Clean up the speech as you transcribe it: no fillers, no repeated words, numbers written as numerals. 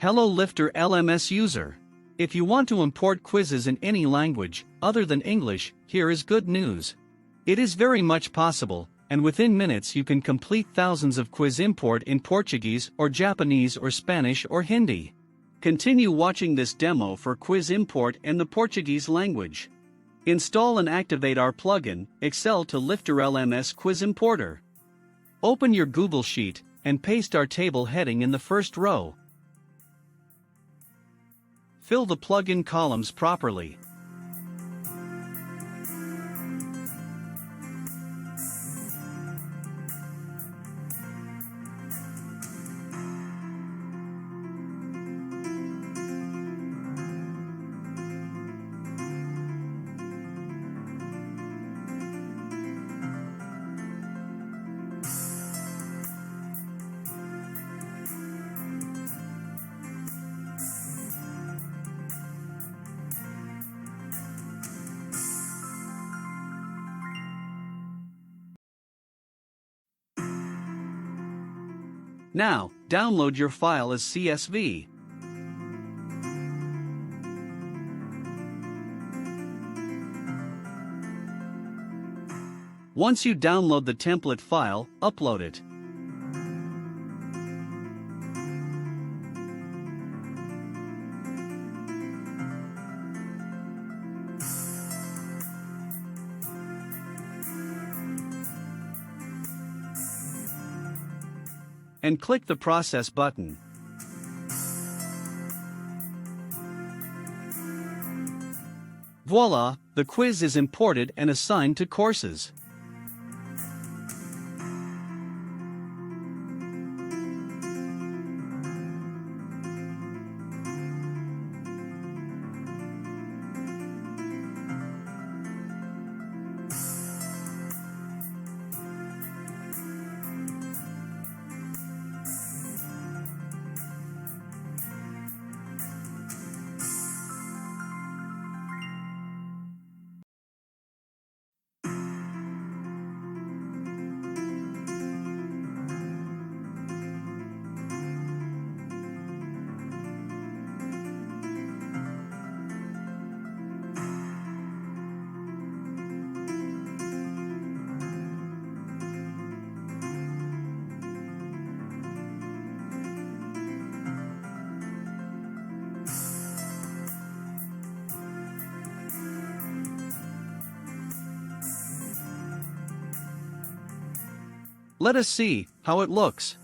Hello LifterLMS user. If you want to import quizzes in any language other than English, here is good news. It is very much possible, and within minutes you can complete thousands of quiz import in Portuguese or Japanese or Spanish or Hindi. Continue watching this demo for quiz import in the Portuguese language. Install and activate our plugin, Excel to LifterLMS Quiz Importer. Open your Google Sheet and paste our table heading in the first row. Fill the plugin columns properly. Now, download your file as CSV. Once you download the template file, upload it. And click the Process button. Voila, the quiz is imported and assigned to courses. Let us see how it looks.